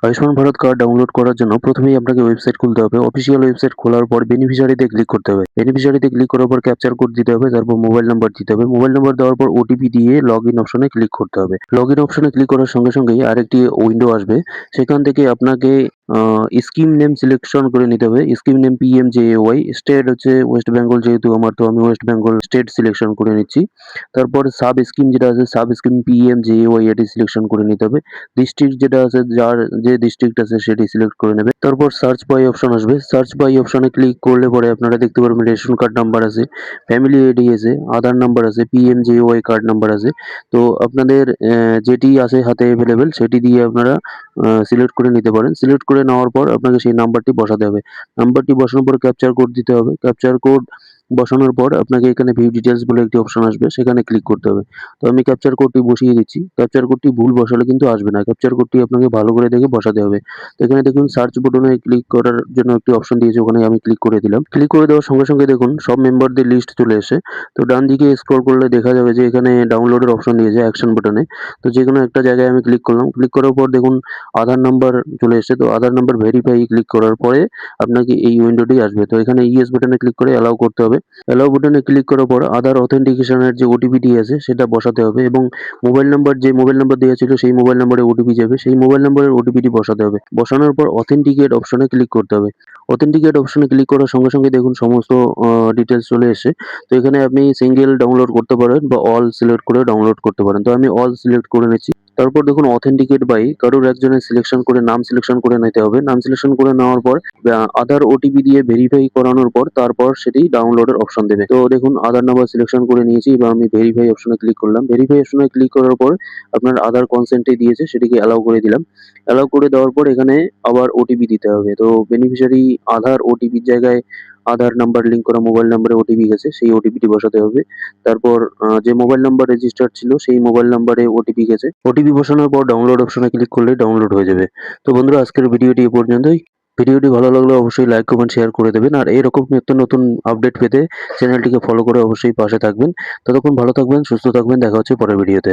Ayushman Bharat card download করার জন্য প্রথমেই আপনাকে ওয়েবসাইট খুলতে হবে। অফিসিয়াল ওয়েবসাইট খোলার পর বেনিফিশিয়ারিতে ক্লিক করতে হবে। বেনিফিশিয়ারিতে ক্লিক করার পর ক্যাপচার কোড দিতে হবে, তারপর মোবাইল নাম্বার দিতে হবে। মোবাইল নাম্বার দেওয়ার পর ওটিপি দিয়ে লগইন অপশনে ক্লিক করতে হবে। লগইন অপশনে ক্লিক করার সঙ্গে সঙ্গেই আরেকটি উইন্ডো আসবে। সেখান থেকে আপনাকে স্কিম নেম সিলেকশন করে নিতে হবে। স্কিম নেম পিএমজেএওয়াই, স্টেট হচ্ছে ওয়েস্ট বেঙ্গল, যেহেতু আমার তো আমি ওয়েস্ট বেঙ্গল স্টেট সিলেকশন করে নিচ্ছি। তারপর সাব স্কিম যেটা আছে সাব স্কিম পিএমজেএওয়াই এটি সিলেকশন করে নিতে হবে। ডিস্ট্রিক্ট যেটা আছে যার যে ডিস্ট্রিক্ট আছে সেটি সিলেক্ট করে নেবে। তারপর সার্চ বাই অপশন আসবে। সার্চ বাই অপশনে ক্লিক করলে পরে আপনারা দেখতে পারবেন রেশন কার্ড নাম্বার আছে, ফ্যামিলি আইডি আছে, আধার নাম্বার আছে, পিএমজেওয়াই কার্ড নাম্বার আছে। তো আপনাদের যেটি আছে হাতে এভেলেবেল সেটি দিয়ে আপনারা সিলেক্ট করে নিতে পারেন। সিলেক্ট করে নেওয়ার পর আপনাকে সেই নাম্বারটি বসাতে হবে। নাম্বারটি বসানোর পর ক্যাপচার কোড দিতে হবে। ক্যাপচার কোড বসানোর পর আপনাকে এখানে ভিউ ডিটেইলস বলে একটি অপশন আসবে, সেখানে ক্লিক করতে হবে। তো আমি ক্যাপচার কোডটি বসিয়ে দিচ্ছি। ক্যাপচার কোডটি ভুল বসালে কিন্তু আসবে না। ক্যাপচার কোডটি আপনাকে ভালো করে দেখে বসাতে হবে। তো এখানে দেখুন সার্চ বাটনে ক্লিক করার জন্য একটি অপশন দিয়েছে, ওখানে আমি ক্লিক করে দিলাম। ক্লিক করে দেওয়ার সঙ্গে সঙ্গে দেখুন সব মেম্বারদের লিস্ট চলে এসে। তো ডান দিকে স্ক্রল করলে দেখা যাবে যে এখানে ডাউনলোডের অপশন দিয়েছে অ্যাকশন বাটনে। তো যেকোনো একটা জায়গায় আমি ক্লিক করলাম। ক্লিক করার পর দেখুন আধার নাম্বার চলে এসেছে। তো আধার নাম্বার ভেরিফাই ক্লিক করার পরে আপনাকে এই উইন্ডোটি আসবে। তো এখানে ইয়েস বাটনে ক্লিক করে অ্যালাউ করতে হবে। অ্যালাউ বাটনে ক্লিক করার পর আধার অথেন্টিকেশনের যে ওটিপিটি আছে সেটা বসাতে হবে এবং যে মোবাইল নাম্বার দেওয়া ছিল সেই মোবাইল নাম্বারে ওটিপি যাবে, সেই মোবাইল নাম্বারের ওটিপিটি বসাতে হবে। বসানোর পর অথেন্টিকেট অপশনে ক্লিক করতে হবে। অথেন্টিকেট অপশনে ক্লিক করার সঙ্গে সঙ্গে দেখুন সমস্ত ডিটেইলস চলে এসেছে। তো এখানে আপনি সিঙ্গেল ডাউনলোড করতে পারেন বা অল সিলেক্ট করে ডাউনলোড করতে পারেন। তো আমি অল সিলেক্ট করে নিচ্ছি। তারপর দেখুন অথেন্টিকেট বাই কারোর একজনের সিলেকশন করে নাম সিলেকশন করে নিতে হবে। নাম সিলেকশন করে নেওয়ার পর আধার ওটিপি দিয়ে ভেরিফাই করানোর পর তারপর সেটি ডাউনলোডের অপশন দেবে। তো দেখুন আধার নাম্বার সিলেকশন করে নিয়েছি, এবার আমি ভেরিফাই অপশনে ক্লিক করলাম। ভেরিফাই অপশনে ক্লিক করার পর আপনার আধার কনসেন্টটি দিয়েছে সেটিকে অ্যালাউ করে দিলাম। অ্যালাউ করে দেওয়ার পর এখানে আবার ওটিপি দিতে হবে। তো বেনিফিশিয়ারি আধার ওটিপির জায়গায় আধার নাম্বার লিঙ্ক করা মোবাইল নাম্বারে ওটিপি গেছে, সেই ওটিপিটি বসাতে হবে। তারপর যে মোবাইল নাম্বার রেজিস্টার্ড ছিল সেই মোবাইল নাম্বারে ওটিপি গেছে। ওটিপি বসানোর পর ডাউনলোড অপশনে ক্লিক করলেই ডাউনলোড হয়ে যাবে। তো বন্ধুরা আজকের ভিডিওটি এ পর্যন্তই। ভিডিওটি ভালো লাগলে অবশ্যই লাইক, কমেন্ট, শেয়ার করে দেবেন। আর এরকম নিত্য নতুন আপডেট পেতে চ্যানেলটিকে ফলো করে অবশ্যই পাশে থাকবেন। ততক্ষণ ভালো থাকবেন, সুস্থ থাকবেন। দেখা হচ্ছে পরের ভিডিওতে।